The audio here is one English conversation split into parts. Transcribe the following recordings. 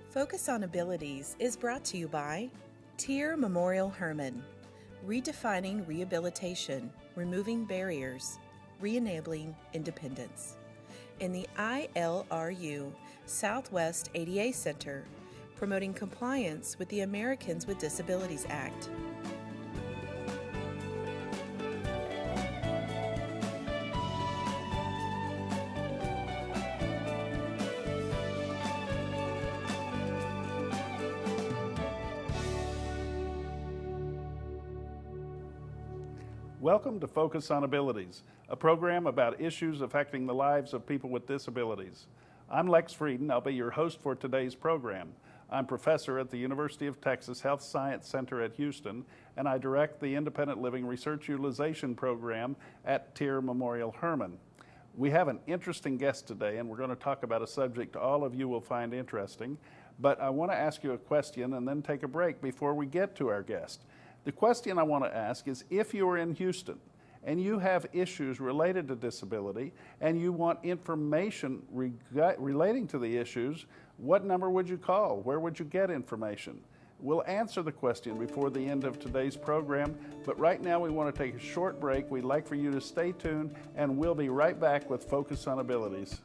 Focus on Abilities is brought to you by Tier Memorial Hermann, redefining rehabilitation, removing barriers, re-enabling independence. In the ILRU Southwest ADA Center, promoting compliance with the Americans with Disabilities Act. Welcome to Focus on Abilities, a program about issues affecting the lives of people with disabilities. I'm Lex Frieden. I'll be your host for today's program. I'm professor at the University of Texas Health Science Center at Houston, and I direct the Independent Living Research Utilization Program at Tier Memorial Hermann. We have an interesting guest today, and we're going to talk about a subject all of you will find interesting, but I want to ask you a question and then take a break before we get to our guest. The question I want to ask is, if you are in Houston and you have issues related to disability and you want information relating to the issues, what number would you call? Where would you get information? We'll answer the question before the end of today's program, but right now we want to take a short break. We'd like for you to stay tuned, and we'll be right back with Focus on Abilities.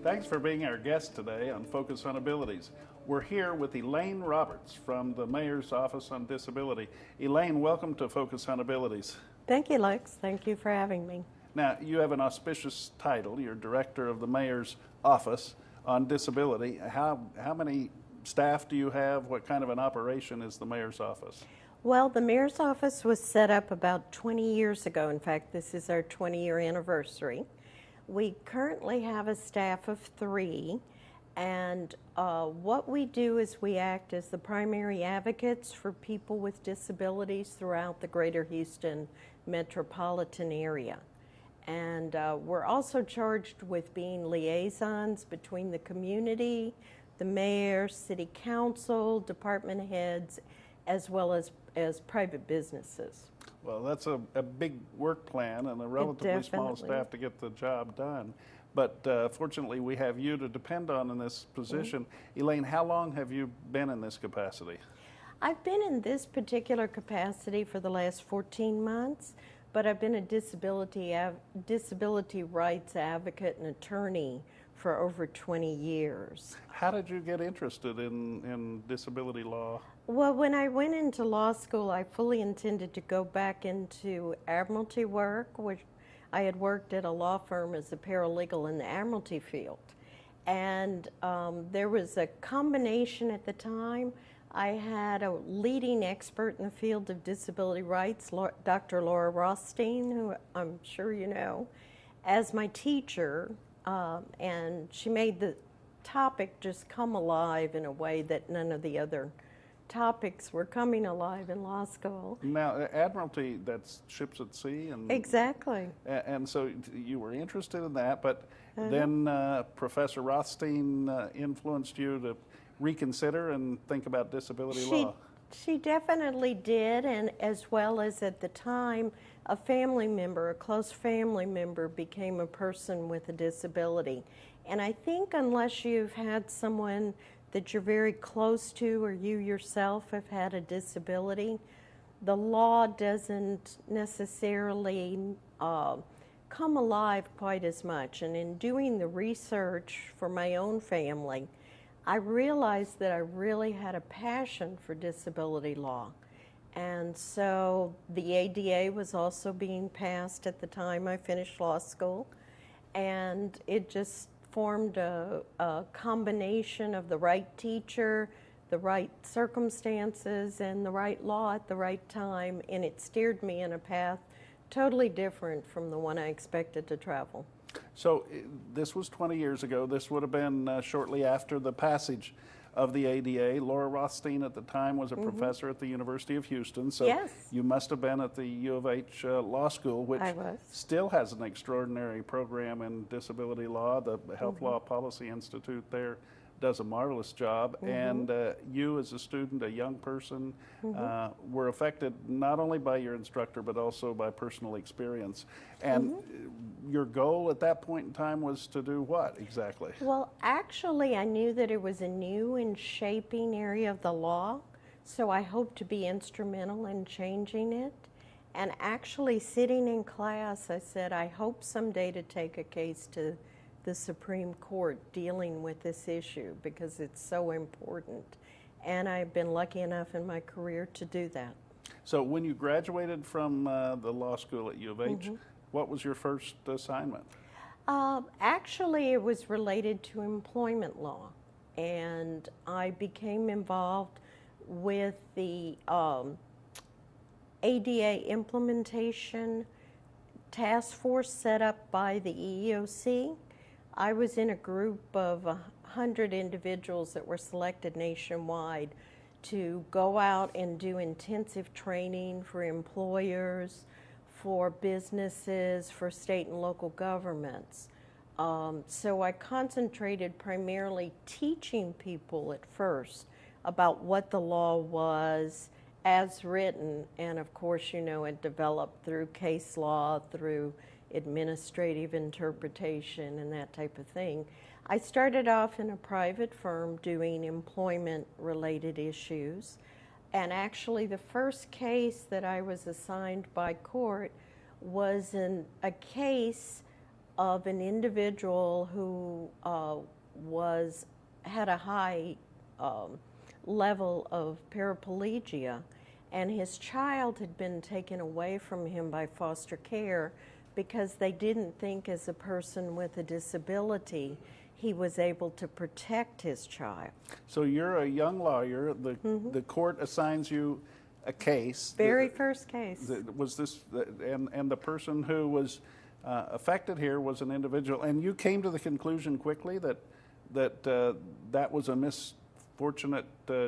Thanks for being our guest today on Focus on Abilities. We're here with Elaine Roberts from the Mayor's Office on Disability. Elaine, welcome to Focus on Abilities. Thank you, Lex. Thank you for having me. Now, you have an auspicious title. You're Director of the Mayor's Office on Disability. How many staff do you have? What kind of an operation is the Mayor's Office? Well, the Mayor's Office was set up about 20 years ago. In fact, this is our 20-year anniversary. We currently have a staff of 3, and what we do is we act as the primary advocates for people with disabilities throughout the greater Houston metropolitan area. And we're also charged with being liaisons between the community, the mayor, city council, department heads, as well as private businesses. Well, that's a big work plan and a relatively small staff to get the job done. But fortunately, we have you to depend on in this position. Elaine, how long have you been in this capacity? I've been in this particular capacity for the last 14 months, but I've been a disability rights advocate and attorney for over 20 years. How did you get interested in disability law? Well, when I went into law school, I fully intended to go back into admiralty work, which I had worked at a law firm as a paralegal in the admiralty field. And there was a combination at the time. I had a leading expert in the field of disability rights, Dr. Laura Rothstein, who I'm sure you know, as my teacher, and she made the topic just come alive in a way that none of the other topics were coming alive in law school. Now, Admiralty, that's ships at sea? And exactly. And so you were interested in that, but then Professor Rothstein influenced you to reconsider and think about disability law. She definitely did, and as well as at the time, a family member, a close family member, became a person with a disability. And I think unless you've had someone that you're very close to, or you yourself have had a disability, the law doesn't necessarily come alive quite as much. And in doing the research for my own family, I realized that I really had a passion for disability law. And so the ADA was also being passed at the time I finished law school, and it just formed a combination of the right teacher, the right circumstances, and the right law at the right time, and it steered me in a path totally different from the one I expected to travel. So this was 20 years ago. This would have been shortly after the passage of the ADA. Laura Rothstein at the time was a professor at the University of Houston, so yes. You must have been at the U of H Law School, which still has an extraordinary program in disability law, the Health Law Policy Institute there. does a marvelous job, and you as a student, a young person, were affected not only by your instructor but also by personal experience. And your goal at that point in time was to do what exactly? Well, actually, I knew that it was a new and shaping area of the law, so I hoped to be instrumental in changing it. And actually, sitting in class, I said, I hope someday to take a case to the Supreme Court dealing with this issue because it's so important. And I've been lucky enough in my career to do that. So when you graduated from the law school at U of H, what was your first assignment? Actually, it was related to employment law. And I became involved with the ADA implementation task force set up by the EEOC. I was in a group of 100 individuals that were selected nationwide to go out and do intensive training for employers, for businesses, for state and local governments. So I concentrated primarily teaching people at first about what the law was as written, and of course, you know, it developed through case law, through administrative interpretation and that type of thing. I started off in a private firm doing employment-related issues, and actually the first case that I was assigned by court was a case of an individual who had a high level of paraplegia, and his child had been taken away from him by foster care because they didn't think as a person with a disability he was able to protect his child. So you're a young lawyer. The court assigns you a case. Very first case. Was this, and the person who was affected here was an individual, and you came to the conclusion quickly that was a misfortunate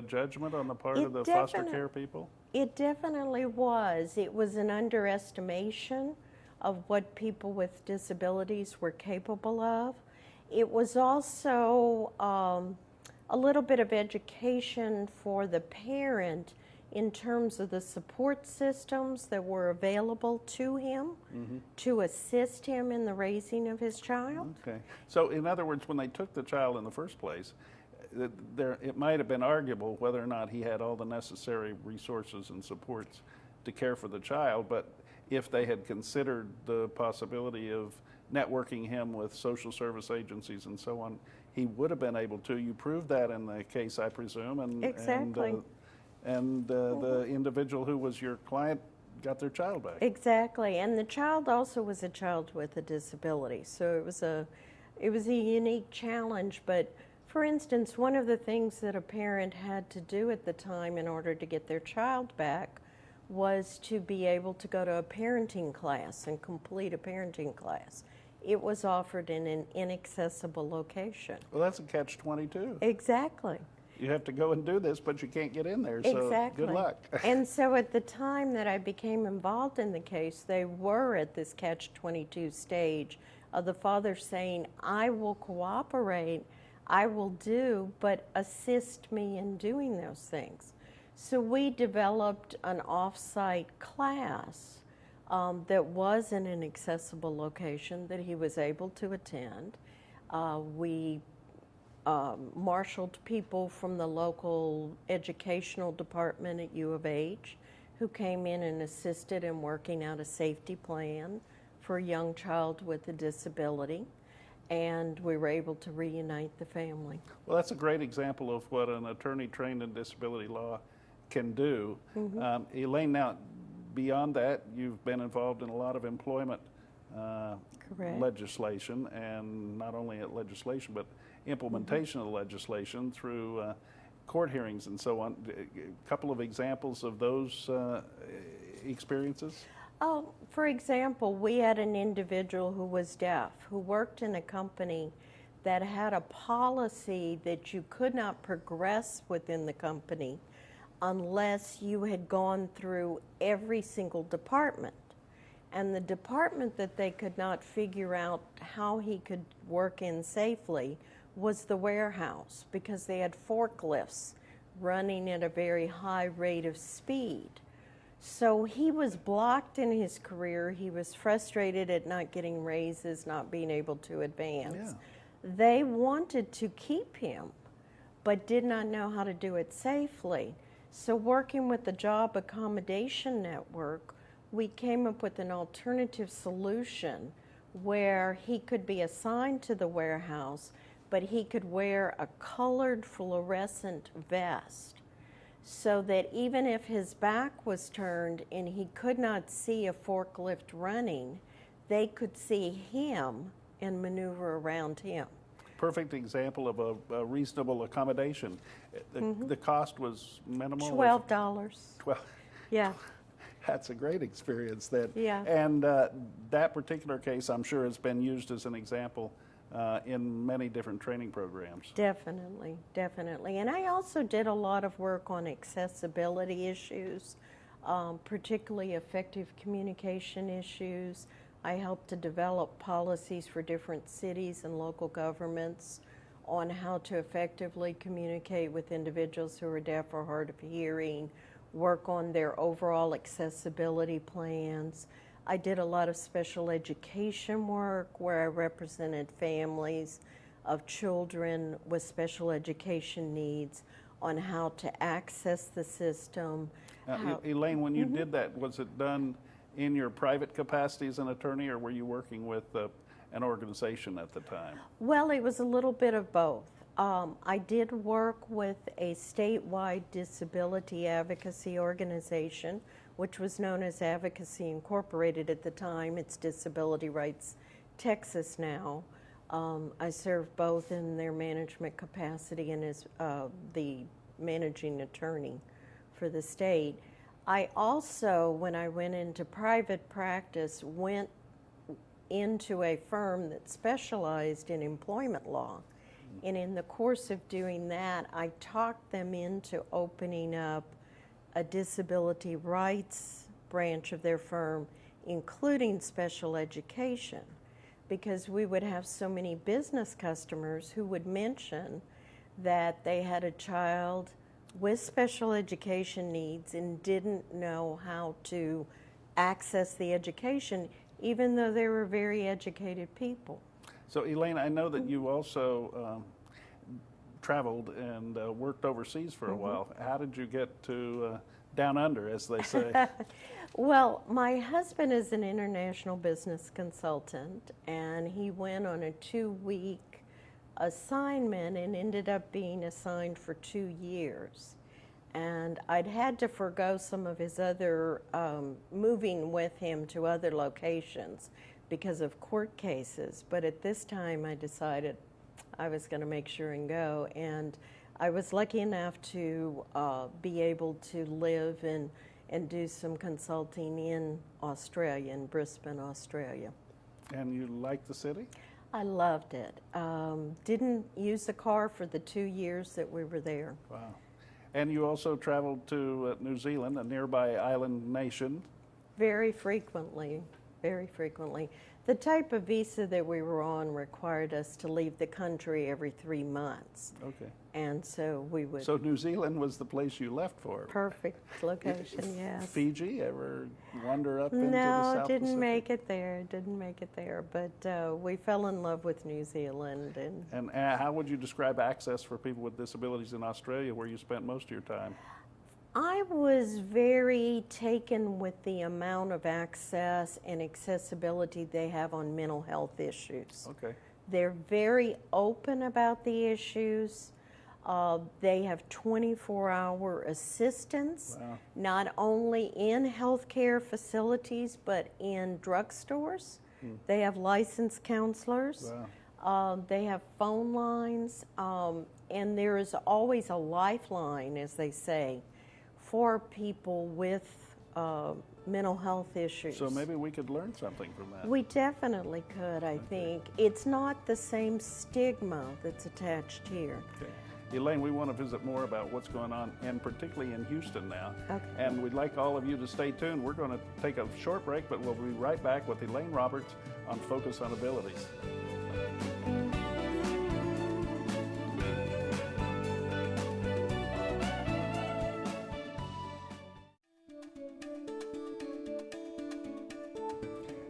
judgment on the part of the foster care people? It definitely was. It was an underestimation of what people with disabilities were capable of. It was also a little bit of education for the parent in terms of the support systems that were available to him to assist him in the raising of his child. Okay. So in other words, when they took the child in the first place, it might have been arguable whether or not he had all the necessary resources and supports to care for the child, but if they had considered the possibility of networking him with social service agencies and so on, he would have been able to. You proved that in the case, I presume. And, exactly. And the individual who was your client got their child back. Exactly. And the child also was a child with a disability. So it was a unique challenge. But for instance, one of the things that a parent had to do at the time in order to get their child back was to be able to go to a parenting class and complete a parenting class. It was offered in an inaccessible location. Well, that's a catch-22. Exactly. You have to go and do this, but you can't get in there, so exactly. Good luck. And so at the time that I became involved in the case, they were at this catch-22 stage of the father saying, I will cooperate, I will do, but assist me in doing those things. So we developed an off-site class that was in an accessible location that he was able to attend. We marshaled people from the local educational department at U of H who came in and assisted in working out a safety plan for a young child with a disability, and we were able to reunite the family. Well, that's a great example of what an attorney trained in disability law can do. Elaine, now, beyond that, you've been involved in a lot of employment legislation, and not only legislation, but implementation of the legislation through court hearings and so on. A couple of examples of those experiences? Oh, for example, we had an individual who was deaf, who worked in a company that had a policy that you could not progress within the company unless you had gone through every single department. And the department that they could not figure out how he could work in safely was the warehouse, because they had forklifts running at a very high rate of speed. So he was blocked in his career. He was frustrated at not getting raises, not being able to advance. Yeah. They wanted to keep him, but did not know how to do it safely. So working with the Job Accommodation Network, we came up with an alternative solution where he could be assigned to the warehouse, but he could wear a colored fluorescent vest, so that even if his back was turned and he could not see a forklift running, they could see him and maneuver around him. Perfect example of a reasonable accommodation. The cost was minimal? $12. 12. Yeah. That's a great experience then. Yeah. And that particular case, I'm sure, has been used as an example in many different training programs. Definitely, definitely. And I also did a lot of work on accessibility issues, particularly effective communication issues. I helped to develop policies for different cities and local governments on how to effectively communicate with individuals who are deaf or hard of hearing, work on their overall accessibility plans. I did a lot of special education work where I represented families of children with special education needs on how to access the system. Elaine, when you did that, was it done in your private capacity as an attorney, or were you working with an organization at the time? Well, it was a little bit of both. I did work with a statewide disability advocacy organization, which was known as Advocacy Incorporated at the time. It's Disability Rights Texas now. I served both in their management capacity and as the managing attorney for the state. I also, when I went into private practice, went into a firm that specialized in employment law. And in the course of doing that, I talked them into opening up a disability rights branch of their firm, including special education, because we would have so many business customers who would mention that they had a child with special education needs and didn't know how to access the education, even though they were very educated people. So, Elaine, I know that you also traveled and worked overseas for a while. How did you get to down under, as they say? Well, my husband is an international business consultant, and he went on a 2-week assignment and ended up being assigned for 2 years. And I'd had to forego some of his other moving with him to other locations because of court cases. But at this time, I decided I was going to make sure and go. And I was lucky enough to be able to live and do some consulting in Australia, in Brisbane, Australia. And you liked the city? I loved it. Didn't use the car for the 2 years that we were there. Wow. And you also traveled to New Zealand, a nearby island nation. Very frequently, very frequently. The type of visa that we were on required us to leave the country every 3 months. Okay. And so we would... So New Zealand was the place you left for? Perfect location, yes. Fiji, ever wander up into the No, South didn't Pacific? make it there, didn't make it there. But we fell in love with New Zealand. And how would you describe access for people with disabilities in Australia, where you spent most of your time? I was very taken with the amount of access and accessibility they have on mental health issues. Okay. They're very open about the issues. They have 24-hour assistance, Wow. not only in healthcare facilities, but in drugstores. They have licensed counselors. Wow. They have phone lines, and there is always a lifeline, as they say, for people with mental health issues. So maybe we could learn something from that. We definitely could, I think. It's not the same stigma that's attached here. Okay. Elaine, we want to visit more about what's going on, and particularly in Houston now. Okay. And we'd like all of you to stay tuned. We're going to take a short break, but we'll be right back with Elaine Roberts on Focus on Abilities.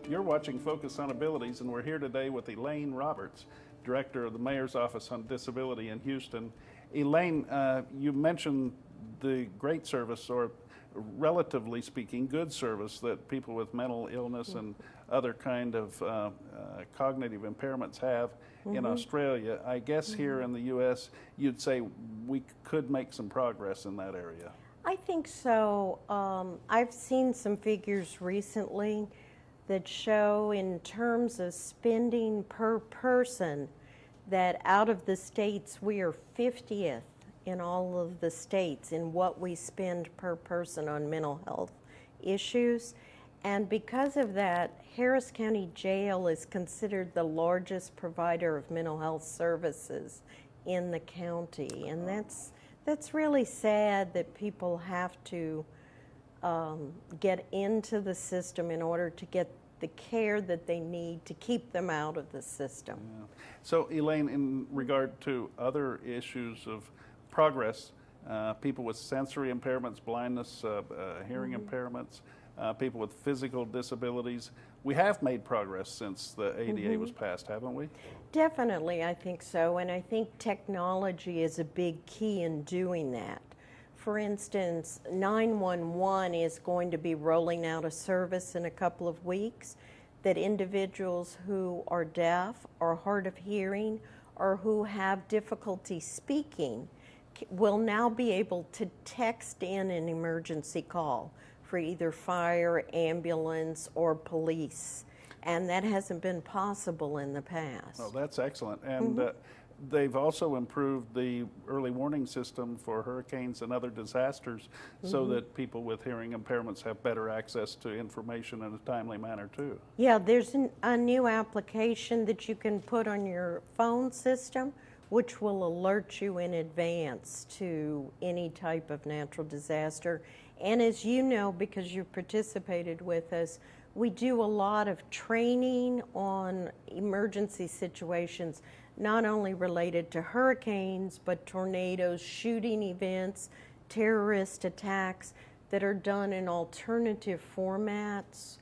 You're watching Focus on Abilities, and we're here today with Elaine Roberts, Director of the Mayor's Office on Disability in Houston. Elaine, you mentioned the great service, or relatively speaking, good service that people with mental illness and other kind of cognitive impairments have in Australia. I guess here in the U.S., you'd say we could make some progress in that area. I think so. I've seen some figures recently that show, in terms of spending per person, that out of the states we are 50th in all of the states in what we spend per person on mental health issues. And because of that, Harris County Jail is considered the largest provider of mental health services in the county. And that's really sad that people have to get into the system in order to get the care that they need to keep them out of the system. Yeah. So, Elaine, in regard to other issues of progress, people with sensory impairments, blindness, hearing impairments, people with physical disabilities, we have made progress since the ADA was passed, haven't we? Definitely, I think so, and I think technology is a big key in doing that. For instance, 911 is going to be rolling out a service in a couple of weeks that individuals who are deaf or hard of hearing or who have difficulty speaking will now be able to text in an emergency call for either fire, ambulance, or police. And that hasn't been possible in the past. Oh, that's excellent. And they've also improved the early warning system for hurricanes and other disasters so that people with hearing impairments have better access to information in a timely manner too. Yeah, there's a new application that you can put on your phone system which will alert you in advance to any type of natural disaster. And as you know, because you've participated with us, we do a lot of training on emergency situations, not only related to hurricanes, but tornadoes, shooting events, terrorist attacks that are done in alternative formats.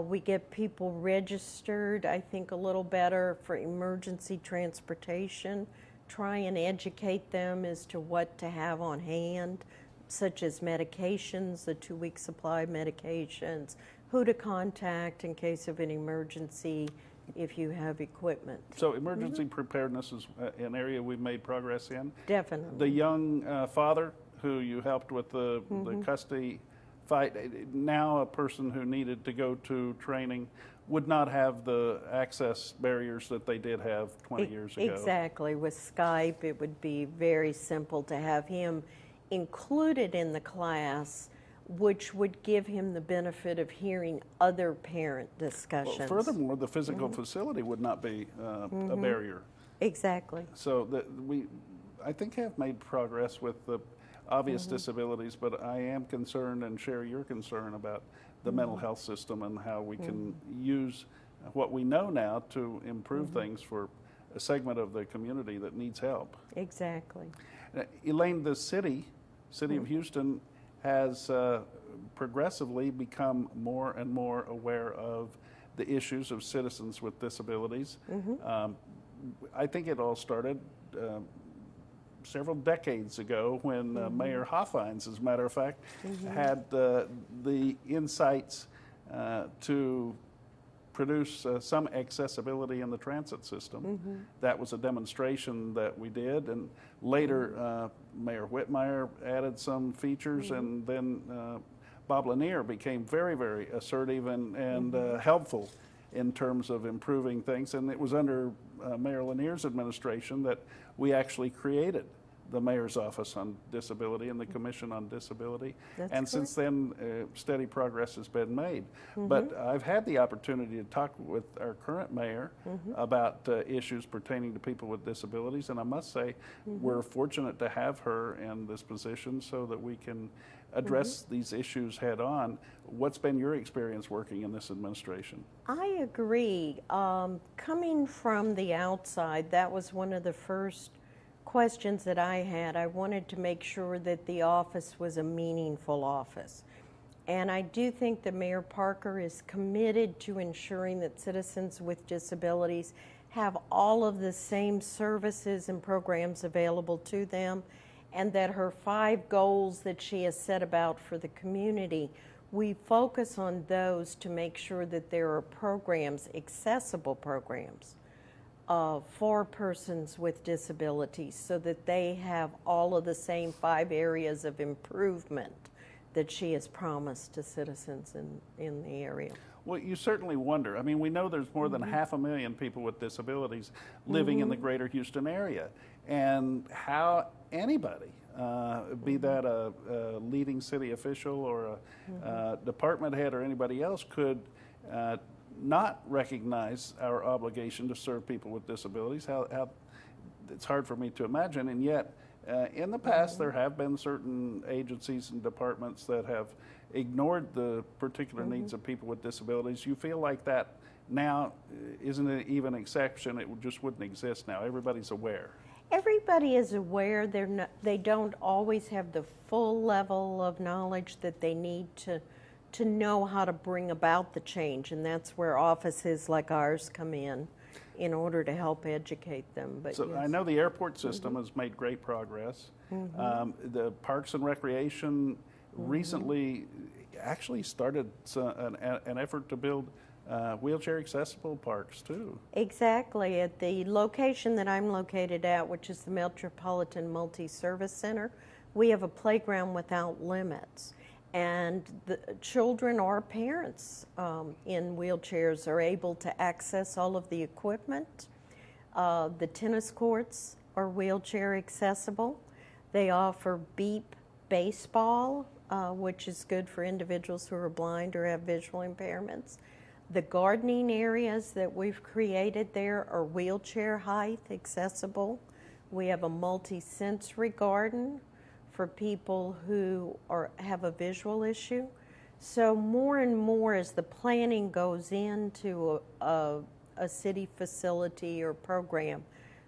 We get people registered, I think, a little better for emergency transportation, try and educate them as to what to have on hand, such as medications, the 2-week supply of medications, who to contact in case of an emergency if you have equipment. So emergency preparedness is an area we've made progress in. Definitely. The young father who you helped with the custody fight, now a person who needed to go to training would not have the access barriers that they did have 20 years ago. Exactly. With Skype, it would be very simple to have him included in the class, which would give him the benefit of hearing other parent discussions. Well, furthermore, the physical facility would not be a barrier. Exactly. So that I think, have made progress with the obvious disabilities, but I am concerned and share your concern about the mental health system and how we can use what we know now to improve things for a segment of the community that needs help. Exactly. Elaine, the city of Houston has progressively become more and more aware of the issues of citizens with disabilities. I think it all started several decades ago when Mayor Hoffines, as a matter of fact, had the insights to produce some accessibility in the transit system. That was a demonstration that we did, and later Mayor Whitmire added some features, and then Bob Lanier became very, very assertive and helpful in terms of improving things. And it was under Mayor Lanier's administration that we actually created the Mayor's Office on Disability and the Commission on Disability. And since then, steady progress has been made. But I've had the opportunity to talk with our current mayor about issues pertaining to people with disabilities, and I must say we're fortunate to have her in this position so that we can address these issues head on. What's been your experience working in this administration? I agree. Coming from the outside, that was one of the first questions that I had. I wanted to make sure that the office was a meaningful office. And I do think that Mayor Parker is committed to ensuring that citizens with disabilities have all of the same services and programs available to them, and that her 5 goals that she has set about for the community, we focus on those to make sure that there are programs, accessible programs, for persons with disabilities, so that they have all of the same 5 areas of improvement that she has promised to citizens in the area. Well, you certainly wonder. I mean, we know there's more than 500,000 people with disabilities living in the greater Houston area. And how anybody, be that a leading city official or a department head or anybody else, could not recognize our obligation to serve people with disabilities. How it's hard for me to imagine. And yet, in the past, there have been certain agencies and departments that have ignored the particular needs of people with disabilities. You feel like that now isn't it even an exception? It just wouldn't exist now. Everybody's aware. Everybody is aware. They don't always have the full level of knowledge that they need to know how to bring about the change, and that's where offices like ours come in order to help educate them. But so yes. I know the airport system has made great progress. The Parks and Recreation recently actually started an effort to build wheelchair accessible parks too. Exactly. At the location that I'm located at, which is the Metropolitan Multi-Service Center, we have a playground without limits. And the children or parents in wheelchairs are able to access all of the equipment. The tennis courts are wheelchair accessible. They offer beep baseball, which is good for individuals who are blind or have visual impairments. The gardening areas that we've created there are wheelchair height accessible. We have a multi-sensory garden for people who have a visual issue. So more and more as the planning goes into a city facility or program,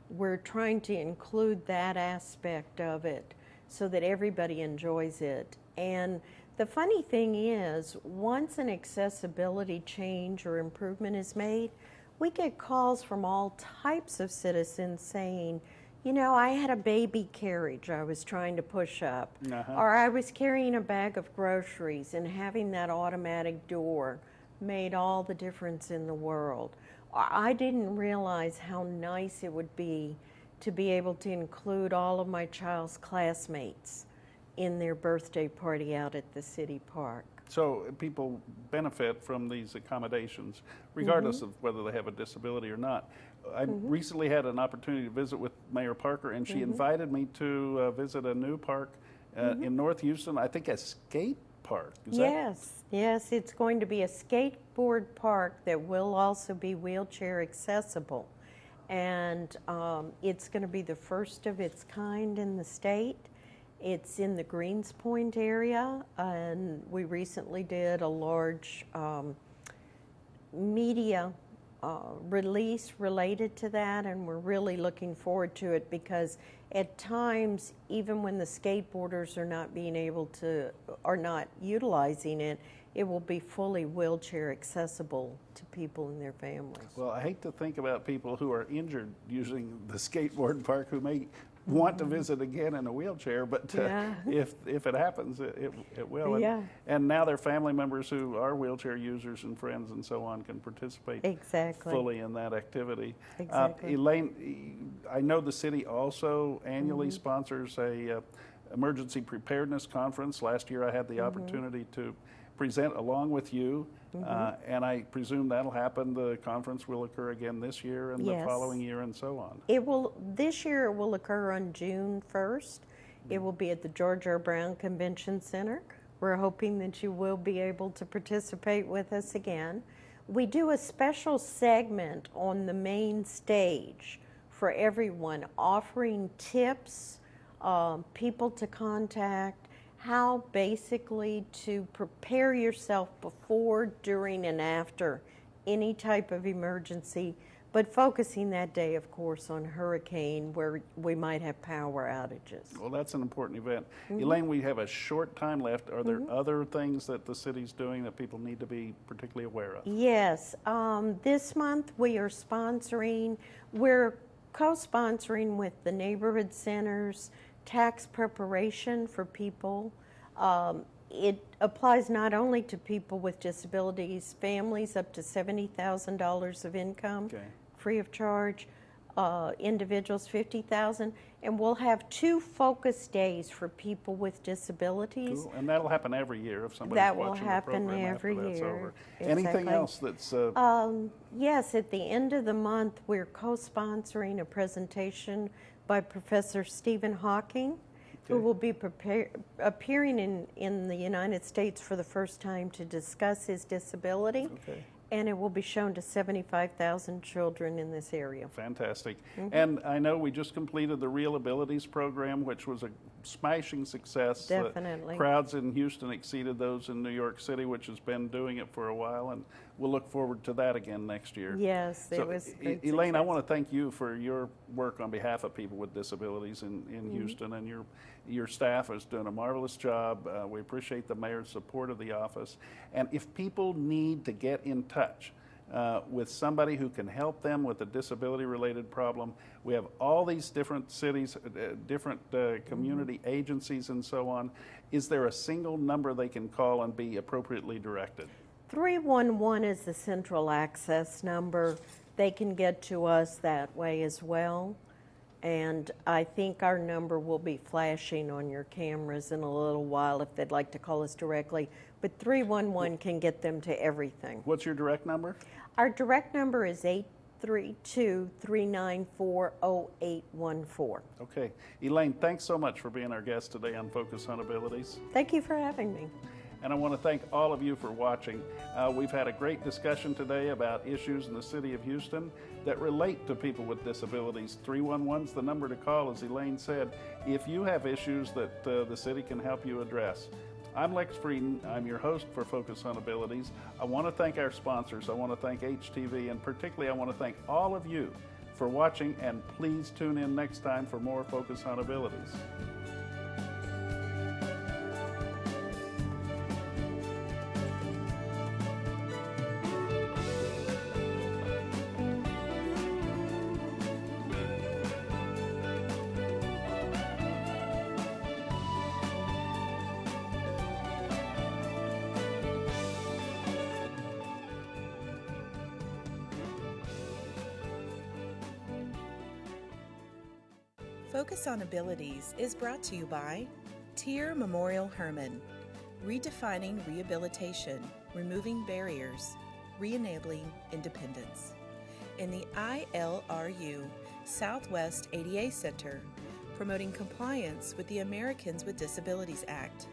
we're trying to include that aspect of it so that everybody enjoys it. And the funny thing is, once an accessibility change or improvement is made, we get calls from all types of citizens saying, you know, I had a baby carriage I was trying to push up, or I was carrying a bag of groceries, and having that automatic door made all the difference in the world. I didn't realize how nice it would be to be able to include all of my child's classmates in their birthday party out at the city park. So people benefit from these accommodations, regardless of whether they have a disability or not. I recently had an opportunity to visit with Mayor Parker, and she invited me to visit a new park in North Houston, I think a skate park. Yes, it's going to be a skateboard park that will also be wheelchair accessible. And it's going to be the first of its kind in the state. It's in the Greens Point area, and we recently did a large media release related to that, and we're really looking forward to it because at times, even when the skateboarders are not utilizing it, it will be fully wheelchair accessible to people and their families. Well, I hate to think about people who are injured using the skateboard park who may want to visit again in a wheelchair, but if it happens, it will. And now their family members who are wheelchair users and friends and so on can participate fully in that activity. Elaine, I know the city also annually sponsors a emergency preparedness conference. Last year I had the opportunity to present along with you, and I presume that'll happen. The conference will occur again this year and the following year and so on. This year it will occur on June 1st. It will be at the George R. Brown Convention Center. We're hoping that you will be able to participate with us again. We do a special segment on the main stage for everyone, offering tips, people to contact, how basically to prepare yourself before, during, and after any type of emergency, but focusing that day, of course, on hurricane where we might have power outages. Well, that's an important event. Elaine, we have a short time left. Are there other things that the city's doing that people need to be particularly aware of? Yes, this month we're co-sponsoring with the neighborhood centers tax preparation for people. It applies not only to people with disabilities, families up to $70,000 of income, free of charge, individuals $50,000, and we'll have 2 focus days for people with disabilities. Cool. And that'll happen every year if somebody's That watching will the happen program every after that's year. over. Exactly. Anything else that's... Yes, at the end of the month, we're co-sponsoring a presentation by Professor Stephen Hawking, who will be appearing in the United States for the first time to discuss his disability. And it will be shown to 75,000 children in this area. Fantastic. And I know we just completed the Real Abilities program, which was a smashing success. Definitely. Crowds in Houston exceeded those in New York City, which has been doing it for a while, and we'll look forward to that again next year. Yes, it was great Elaine, success. I want to thank you for your work on behalf of people with disabilities in Houston, and your staff is doing a marvelous job. We appreciate the mayor's support of the office. And if people need to get in touch with somebody who can help them with a disability-related problem, we have all these different cities, different community agencies and so on. Is there a single number they can call and be appropriately directed? 311 is the central access number. They can get to us that way as well. And I think our number will be flashing on your cameras in a little while if they'd like to call us directly. But 311 can get them to everything. What's your direct number? Our direct number is 832-394-0814. Okay. Elaine, thanks so much for being our guest today on Focus on Abilities. Thank you for having me. And I want to thank all of you for watching. We've had a great discussion today about issues in the city of Houston that relate to people with disabilities. 311's the number to call, as Elaine said, if you have issues that the city can help you address. I'm Lex Frieden. I'm your host for Focus on Abilities. I want to thank our sponsors. I want to thank HTV, and particularly I want to thank all of you for watching, and please tune in next time for more Focus on Abilities. Focus on Abilities is brought to you by Tier Memorial Hermann, redefining rehabilitation, removing barriers, re-enabling independence. In the ILRU Southwest ADA Center, promoting compliance with the Americans with Disabilities Act.